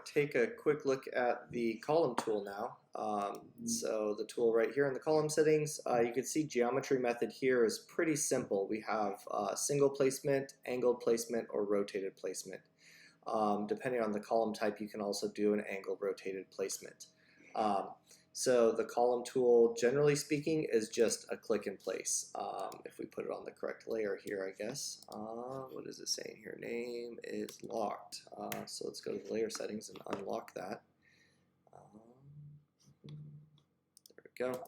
take a quick look at the column tool now. So the tool right here in the column settings, you can see geometry method here is pretty simple. We have single placement, angled placement, or rotated placement. Depending on the column type, you can also do an angled rotated placement. So the column tool, generally speaking, is just a click and place. If we put it on the correct layer here, I guess. What is it saying here? Name is locked. So let's go to the layer settings and unlock that. There we go.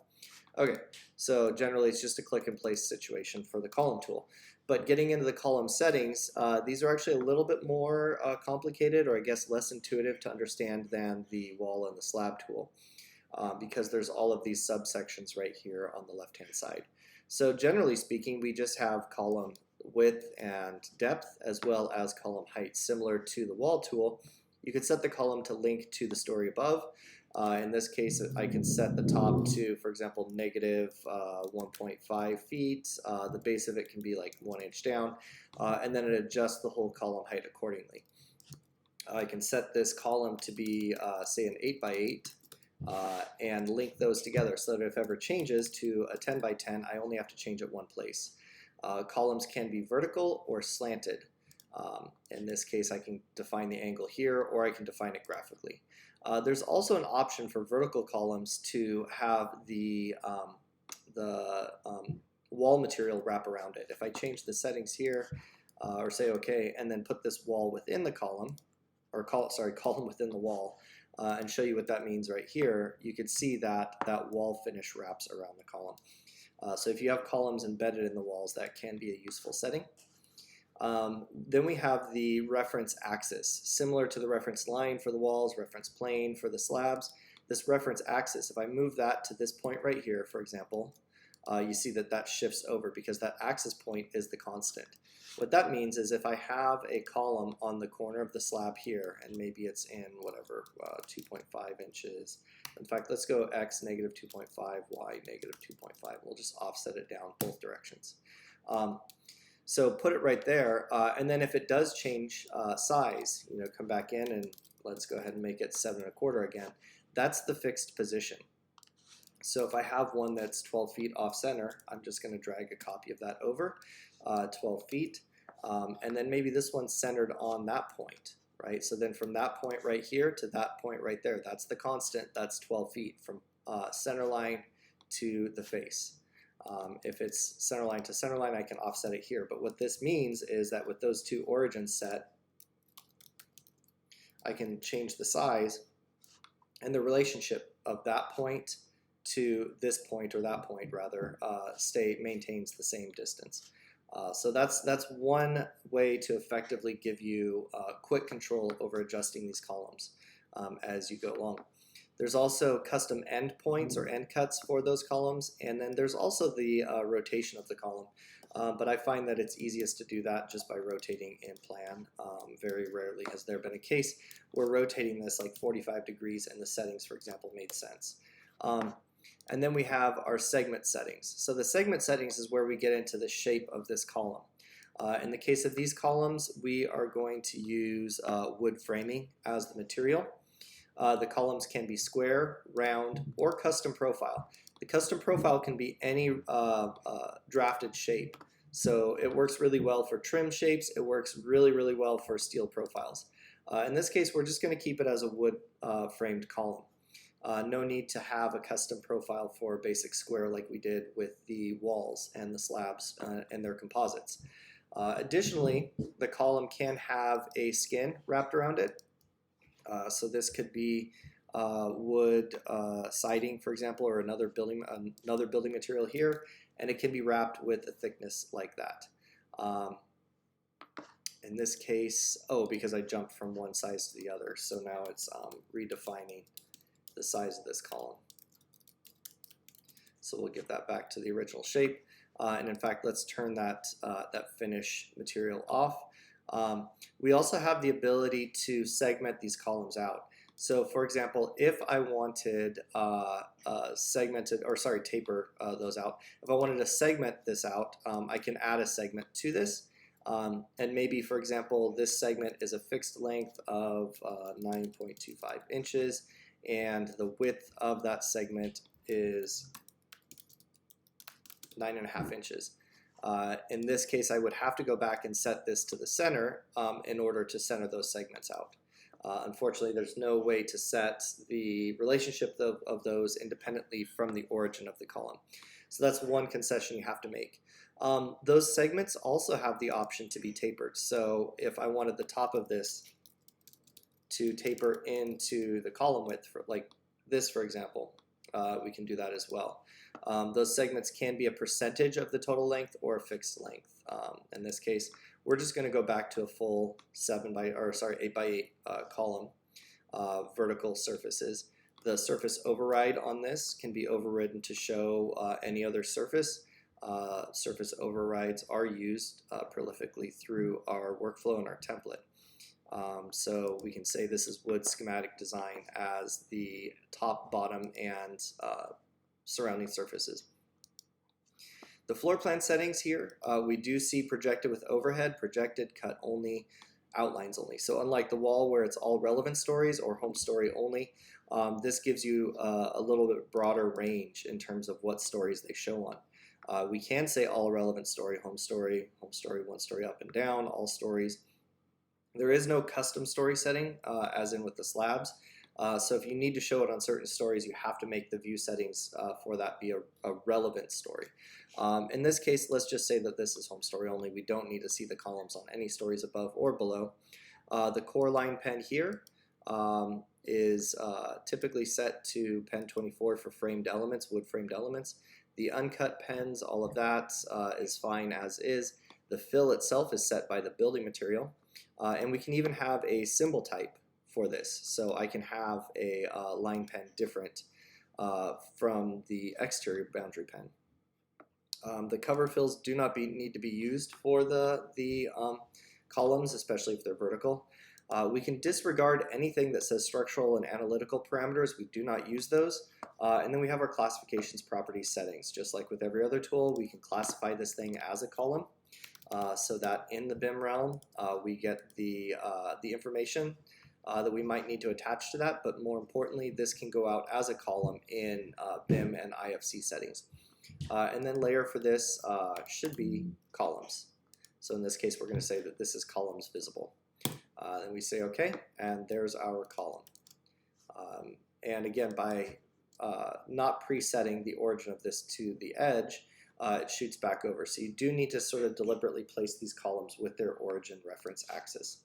Okay, so generally it's just a click and place situation for the column tool. But getting into the column settings, these are actually a little bit more complicated, or I guess less intuitive to understand than the wall and the slab tool. Because there's all of these subsections right here on the left-hand side. So generally speaking, we just have column width and depth as well as column height, similar to the wall tool. You could set the column to link to the story above. In this case, I can set the top to, for example, negative 1.5 feet. The base of it can be like 1 inch down, and then it adjusts the whole column height accordingly. I can set this column to be, say, an 8 by 8. And link those together so that if ever changes to a 10 by 10, I only have to change it one place. Columns can be vertical or slanted. In this case, I can define the angle here, or I can define it graphically. There's also an option for vertical columns to have the wall material wrap around it. If I change the settings here, or say OK, and then put this wall within the column, or column within the wall, and show you what that means right here, you can see that that wall finish wraps around the column. So if you have columns embedded in the walls, that can be a useful setting. Then we have the reference axis, similar to the reference line for the walls, reference plane for the slabs. This reference axis, if I move that to this point right here, for example, you see that that shifts over because that axis point is the constant. What that means is if I have a column on the corner of the slab here, and maybe it's in whatever, 2.5 inches. In fact, let's go x negative 2.5, y negative 2.5. We'll just offset it down both directions. So put it right there, and then if it does change size, come back in and let's go ahead and make it 7 1/4 again. That's the fixed position. So if I have one that's 12 feet off center, I'm just going to drag a copy of that over 12 feet. And then maybe this one's centered on that point, right? So then from that point right here to that point right there, that's the constant, that's 12 feet from center line to the face. If it's center line to center line, I can offset it here. But what this means is that with those two origins set, I can change the size, and the relationship of that point to this point, or that point rather, maintains the same distance. So that's one way to effectively give you quick control over adjusting these columns as you go along. There's also custom end points or end cuts for those columns, and then there's also the rotation of the column. But I find that it's easiest to do that just by rotating in plan. Very rarely has there been a case where rotating this like 45 degrees and the settings, for example, made sense. And then we have our segment settings. So the segment settings is where we get into the shape of this column. In the case of these columns, we are going to use wood framing as the material. The columns can be square, round, or custom profile. The custom profile can be any drafted shape. So it works really well for trim shapes. It works really, really well for steel profiles. In this case, we're just going to keep it as a wood framed column. No need to have a custom profile for a basic square like we did with the walls and the slabs and their composites. Additionally, the column can have a skin wrapped around it. So this could be wood siding, for example, or another building material here, and it can be wrapped with a thickness like that. In this case, because I jumped from one size to the other, so now it's redefining the size of this column. So we'll get that back to the original shape. And in fact, let's turn that finish material off. We also have the ability to segment these columns out. So for example, if I wanted taper those out. If I wanted to segment this out, I can add a segment to this. And maybe, for example, this segment is a fixed length of 9.25 inches, and the width of that segment is 9.5 inches. In this case, I would have to go back and set this to the center in order to center those segments out. Unfortunately, there's no way to set the relationship of those independently from the origin of the column. So that's one concession you have to make. Those segments also have the option to be tapered. So if I wanted the top of this to taper into the column width, for like this, for example, we can do that as well. Those segments can be a percentage of the total length or a fixed length. In this case, we're just going to go back to a full 8 by 8 column vertical surfaces. The surface override on this can be overridden to show any other surface. Surface overrides are used prolifically through our workflow and our template. So we can say this is wood schematic design as the top, bottom, and surrounding surfaces. The floor plan settings here, we do see projected with overhead, projected, cut only, outlines only. So unlike the wall where it's all relevant stories or home story only, this gives you a little bit broader range in terms of what stories they show on. We can say all relevant story, one story up and down, all stories. There is no custom story setting, as in with the slabs. So if you need to show it on certain stories, you have to make the view settings for that be a relevant story. In this case, let's just say that this is home story only. We don't need to see the columns on any stories above or below. The core line pen here is typically set to pen 24 for framed elements, wood framed elements. The uncut pens, all of that is fine as is. The fill itself is set by the building material. And we can even have a symbol type for this. So I can have a line pen different from the exterior boundary pen. The cover fills do not need to be used for the columns, especially if they're vertical. We can disregard anything that says structural and analytical parameters. We do not use those. And then we have our classifications properties settings. Just like with every other tool, we can classify this thing as a column so that in the BIM realm, we get the information that we might need to attach to that. But more importantly, this can go out as a column in BIM and IFC settings. And then layer for this should be columns. So in this case, we're going to say that this is columns visible. And we say OK, and there's our column. And again, by not presetting the origin of this to the edge, it shoots back over. So you do need to sort of deliberately place these columns with their origin reference axis.